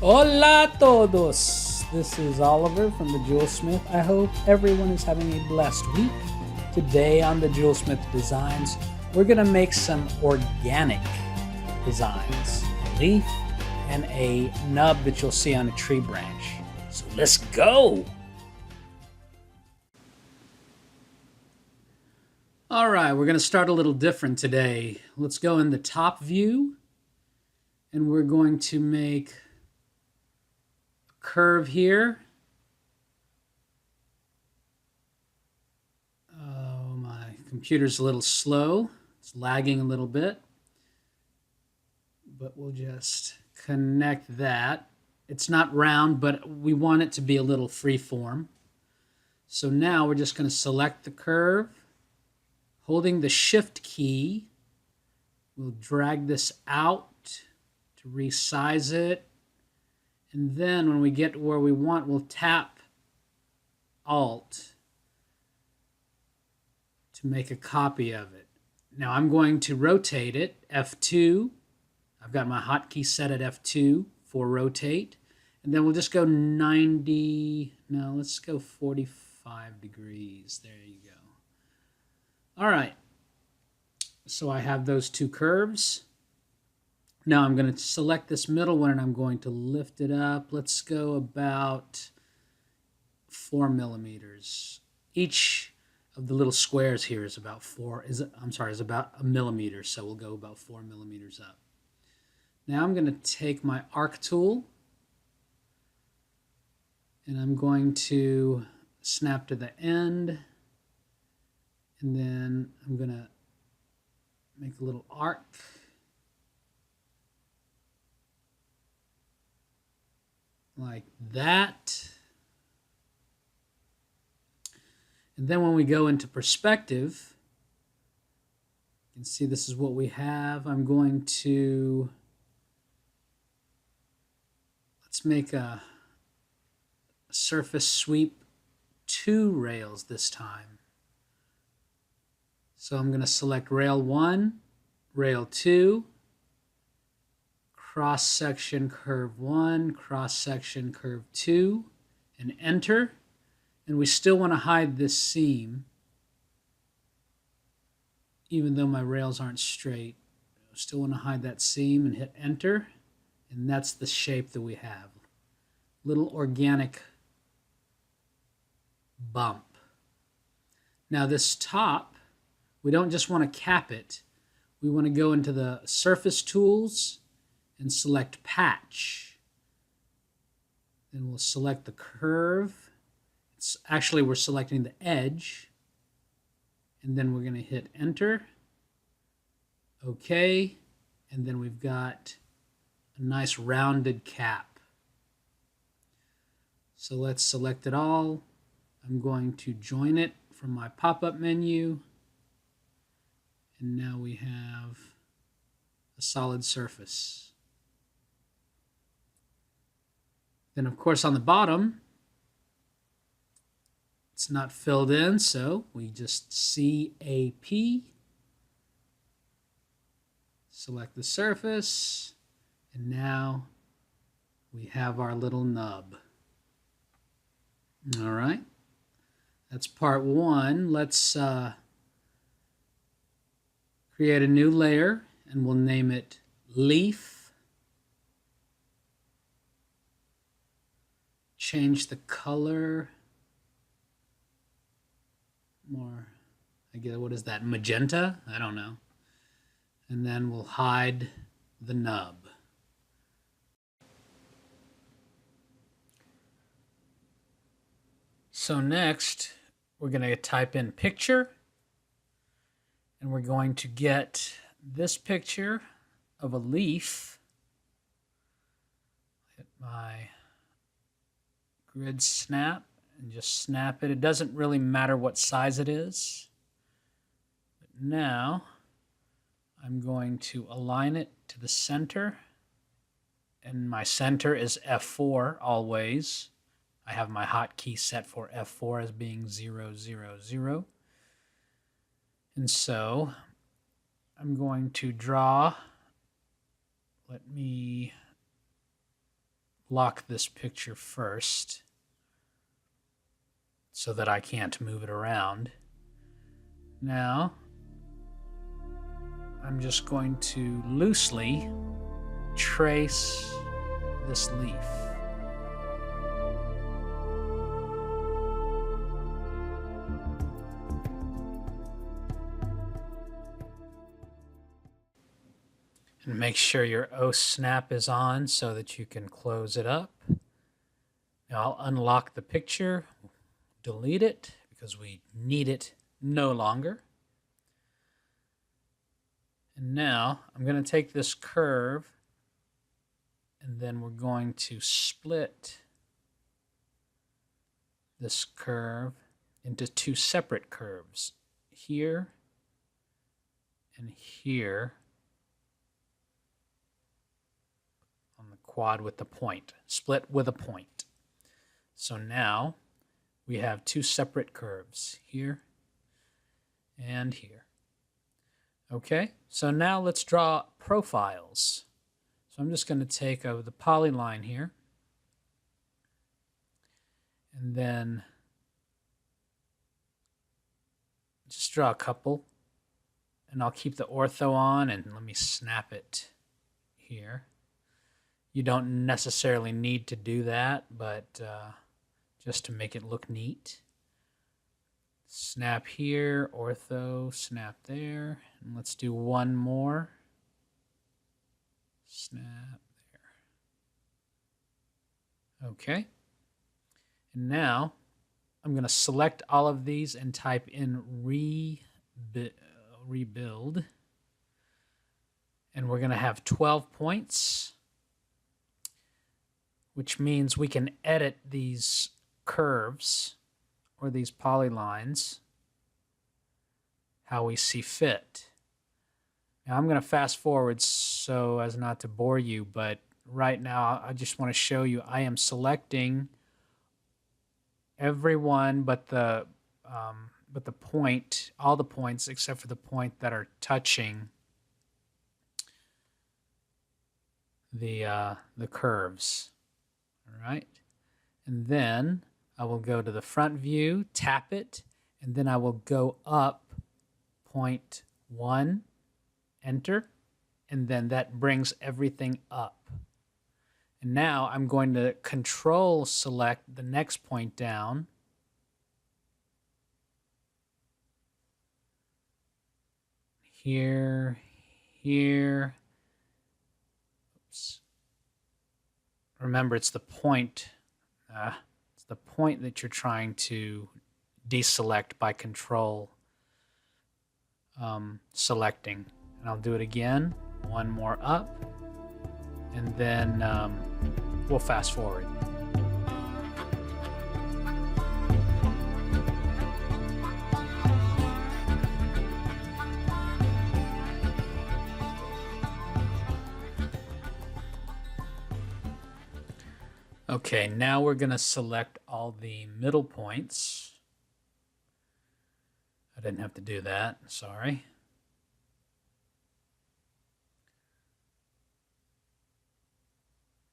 Hola todos! This is Oliver from the Jewelsmith. I hope everyone is having a blessed week. Today on the Jewelsmith Designs, we're going to make some organic designs. A leaf and a nub that you'll see on a tree branch. So let's go! Alright, we're going to start a little different today. Let's go in the top view and we're going to make curve here. Oh, my computer's a little slow. It's lagging a little bit. But we'll just connect that. It's not round, but we want it to be a little free form. So now we're just going to select the curve. Holding the Shift key, we'll drag this out to resize it. And then when we get where we want, we'll tap Alt to make a copy of it. Now I'm going to rotate it, F2. I've got my hotkey set at F2 for rotate. And then we'll just go 90, no, let's go 45 degrees. There you go. All right. So I have those two curves. Now I'm going to select this middle one and I'm going to lift it up. Let's go about 4 millimeters. Each of the little squares here is about is about a millimeter. So we'll go about 4 millimeters up. Now I'm going to take my arc tool and I'm going to snap to the end, and then I'm going to make a little arc. Like that. And then when we go into perspective, you can see this is what we have. I'm going to, let's make a surface sweep 2 rails this time. So I'm going to select rail 1, rail 2, cross-section curve 1, cross-section curve 2, and enter. And we still want to hide this seam, even though my rails aren't straight. I still want to hide that seam and hit enter. And that's the shape that we have. Little organic bump. Now this top, we don't just want to cap it. We want to go into the surface tools and select patch. Then we'll select the curve. We're selecting the edge. And then we're going to hit enter. OK. And then we've got a nice rounded cap. So let's select it all. I'm going to join it from my pop-up menu. And now we have a solid surface. Then, of course, on the bottom, it's not filled in, so we just CAP, select the surface, and now we have our little nub. All right, that's part 1. Let's create a new layer, and we'll name it Leaf. Change the color more, I guess, what is that, magenta? I don't know. And then we'll hide the nub. So next, we're going to type in picture, and we're going to get this picture of a leaf. Hit my grid snap and just snap it. It doesn't really matter what size it is. But now I'm going to align it to the center, and my center is F4 always. I have my hotkey set for F4 as being 0, 0, 0. And so I'm going to draw, let me lock this picture first so that I can't move it around. Now, I'm just going to loosely trace this leaf. And make sure your O snap is on so that you can close it up. Now I'll unlock the picture, delete it because we need it no longer. And now I'm going to take this curve and then we're going to split this curve into two separate curves, here and here on the quad with the point, split with a point. So now we have two separate curves, here and here. Okay, so now let's draw profiles. So I'm just going to take the polyline here and then just draw a couple, and I'll keep the ortho on and let me snap it here. You don't necessarily need to do that, but just to make it look neat. Snap here, ortho, snap there, and let's do one more. Snap there. Okay. And now I'm going to select all of these and type in rebuild. And we're going to have 12 points, which means we can edit these curves or these polylines how we see fit. Now I'm going to fast forward so as not to bore you, but right now I just want to show you I am selecting every one but the point, all the points except for the point that are touching the curves. All right, and then I will go to the front view, tap it, and then I will go up 0.1, enter, and then that brings everything up. And now I'm going to control select the next point down. Here, here. Oops. Remember, it's the point. It's the point that you're trying to deselect by control selecting. And I'll do it again. One more up. And then we'll fast forward. Okay, now we're going to select all the middle points. I didn't have to do that, sorry.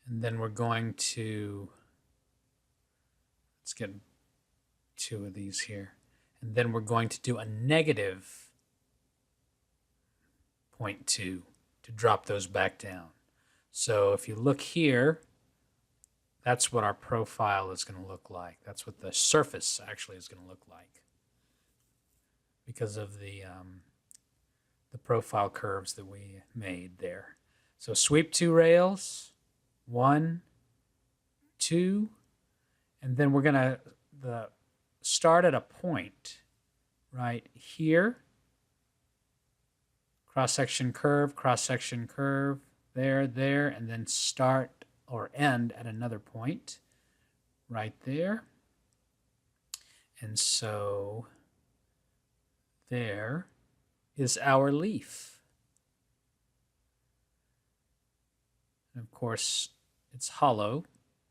And then we're going to, let's get two of these here. And then we're going to do a negative 0.2 to drop those back down. So if you look here, that's what our profile is going to look like. That's what the surface actually is going to look like because of the profile curves that we made there. So sweep two rails, 1, 2, and then we're going to start at a point right here. Cross-section curve, there, there, and then start or end at another point right there. And so there is our leaf. And of course, it's hollow,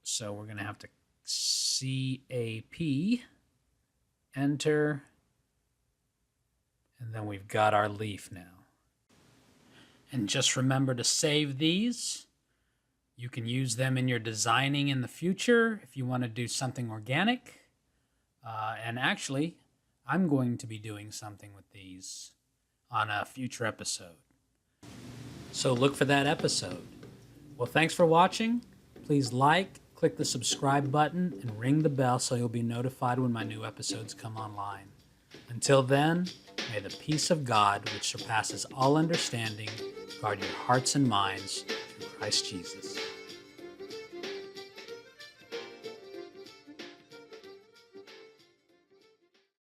so we're going to have to CAP, enter, and then we've got our leaf now. And just remember to save these. You can use them in your designing in the future if you want to do something organic. And actually, I'm going to be doing something with these on a future episode. So look for that episode. Well, thanks for watching. Please like, click the subscribe button, and ring the bell so you'll be notified when my new episodes come online. Until then, may the peace of God, which surpasses all understanding, guard your hearts and minds through Christ Jesus.